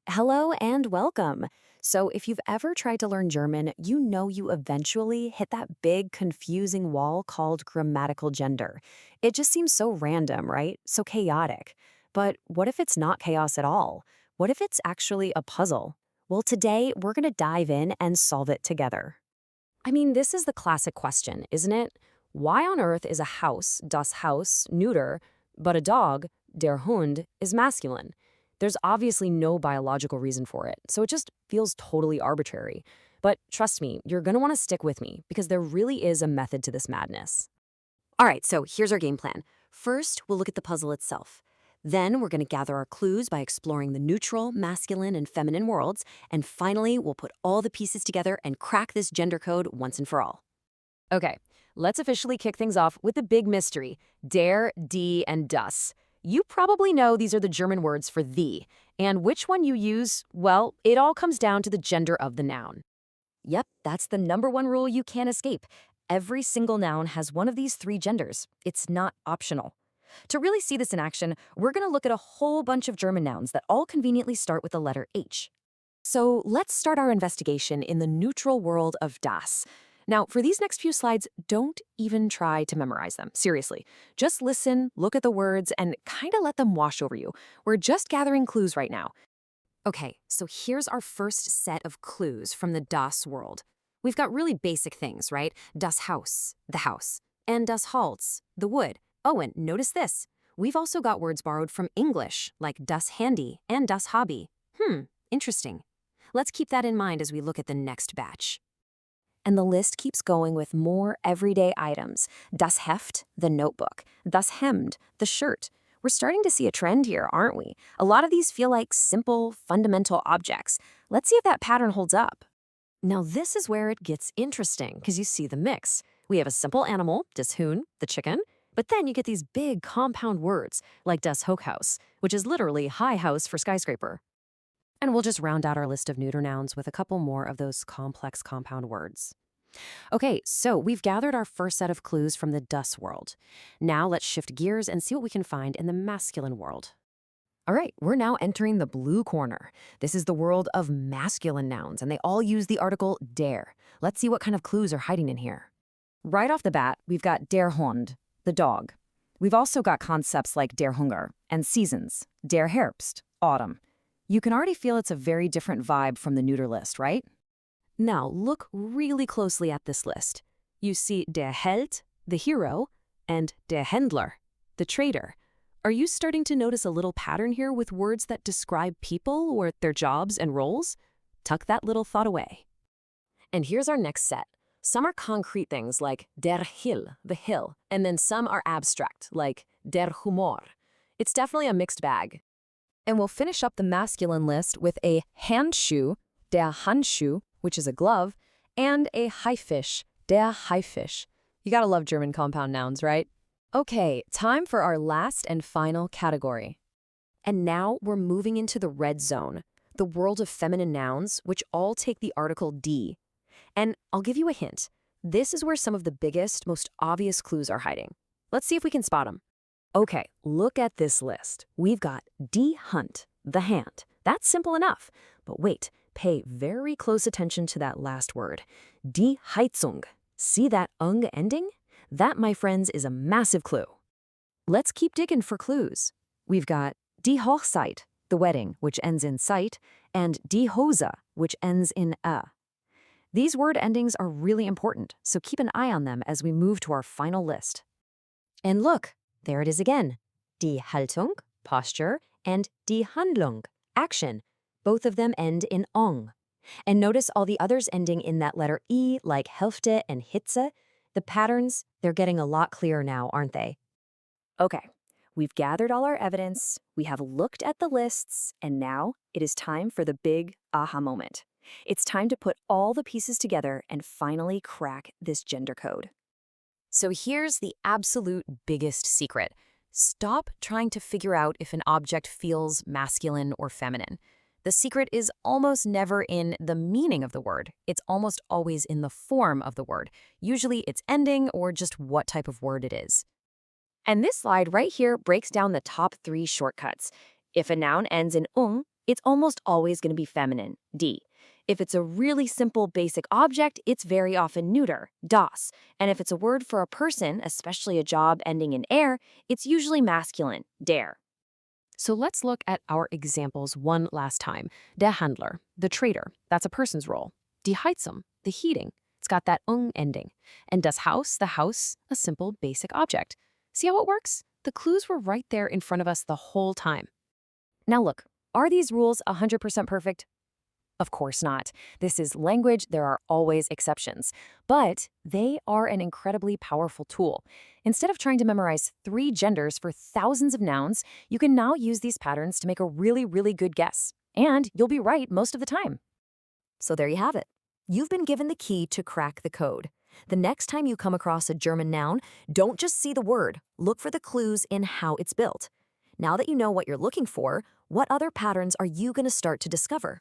Hello and welcome. So, if you've ever tried to learn German, you know you eventually hit that big, confusing wall called grammatical gender. It just seems so random, right? So chaotic. But what if it's not chaos at all? What if it's actually a puzzle? Well, today we're going to dive in and solve it together. I mean, this is the classic question, isn't it? Why on earth is a house, das Haus, neuter, but a dog, der Hund, is masculine? There's obviously no biological reason for it, so it just feels totally arbitrary. But trust me, you're gonna wanna stick with me because there really is a method to this madness. All right, so here's our game plan. First, we'll look at the puzzle itself. Then we're going to gather our clues by exploring the neutral, masculine, and feminine worlds. And finally, we'll put all the pieces together and crack this gender code once and for all. Okay, let's officially kick things off with the big mystery, der, die, and das. You probably know these are the German words for the. And which one you use, well, it all comes down to the gender of the noun. Yep, that's the number one rule you can't escape. Every single noun has one of these three genders. It's not optional. To really see this in action, we're going to look at a whole bunch of German nouns that all conveniently start with the letter H. So let's start our investigation in the neutral world of das. Now, for these next few slides, don't even try to memorize them. Seriously. Just listen, look at the words, and kind of let them wash over you. We're just gathering clues right now. Okay, so here's our first set of clues from the Das world. We've got really basic things, right? Das Haus, the house, and das Holz, the wood. Oh, and notice this. We've also got words borrowed from English, like das Handy and das Hobby. Interesting. Let's keep that in mind as we look at the next batch. And the list keeps going with more everyday items. Das Heft, the notebook. Das Hemd, the shirt. We're starting to see a trend here, aren't we? A lot of these feel like simple, fundamental objects. Let's see if that pattern holds up. Now, this is where it gets interesting, because you see the mix. We have a simple animal, das Huhn, the chicken, but then you get these big compound words, like das Hochhaus, which is literally high house for skyscraper. And we'll just round out our list of neuter nouns with a couple more of those complex compound words. Okay, so we've gathered our first set of clues from the das world. Now let's shift gears and see what we can find in the masculine world. All right, we're now entering the blue corner. This is the world of masculine nouns, and they all use the article der. Let's see what kind of clues are hiding in here. Right off the bat, we've got der Hund, the dog. We've also got concepts like der Hunger and seasons, der Herbst, autumn. You can already feel it's a very different vibe from the neuter list, right? Now, look really closely at this list. You see der Held, the hero, and der Händler, the trader. Are you starting to notice a little pattern here with words that describe people or their jobs and roles? Tuck that little thought away. And here's our next set. Some are concrete things like der Hill, the hill, and then some are abstract, like der Humor. It's definitely a mixed bag. And we'll finish up the masculine list with a Handschuh, der Handschuh, which is a glove, and a Haifisch, der Haifisch. You gotta love German compound nouns, right? Okay, time for our last and final category. And now we're moving into the red zone, the world of feminine nouns, which all take the article die. And I'll give you a hint. This is where some of the biggest, most obvious clues are hiding. Let's see if we can spot them. Okay, look at this list. We've got die Hand, the hand. That's simple enough. But wait, pay very close attention to that last word. Die Heizung. See that ung ending? That, my friends, is a massive clue. Let's keep digging for clues. We've got die Hochzeit, the wedding, which ends in sight, and die Hose, which ends in a. These word endings are really important, so keep an eye on them as we move to our final list. And look, there it is again. Die Haltung, posture, and die Handlung, action. Both of them end in ong. And notice all the others ending in that letter E, like Hälfte and Hitze. The patterns, they're getting a lot clearer now, aren't they? Okay, we've gathered all our evidence, we have looked at the lists, and now it is time for the big aha moment. It's time to put all the pieces together and finally crack this gender code. So here's the absolute biggest secret. Stop trying to figure out if an object feels masculine or feminine. The secret is almost never in the meaning of the word. It's almost always in the form of the word. Usually its ending or just what type of word it is. And this slide right here breaks down the top 3 shortcuts. If a noun ends in ung, It's almost always going to be feminine, D. If it's a really simple basic object, it's very often neuter, das. And if it's a word for a person, especially a job ending in er, it's usually masculine, der. So let's look at our examples one last time. Der Handler, the trader, that's a person's role. Die Heizung, the heating, it's got that ung ending. And das Haus, the house, a simple basic object. See how it works? The clues were right there in front of us the whole time. Now look, are these rules 100% perfect? Of course not. This is language, there are always exceptions. But they are an incredibly powerful tool. Instead of trying to memorize 3 genders for thousands of nouns, you can now use these patterns to make a really, really good guess. And you'll be right most of the time. So there you have it. You've been given the key to crack the code. The next time you come across a German noun, don't just see the word, look for the clues in how it's built. Now that you know what you're looking for, what other patterns are you going to start to discover?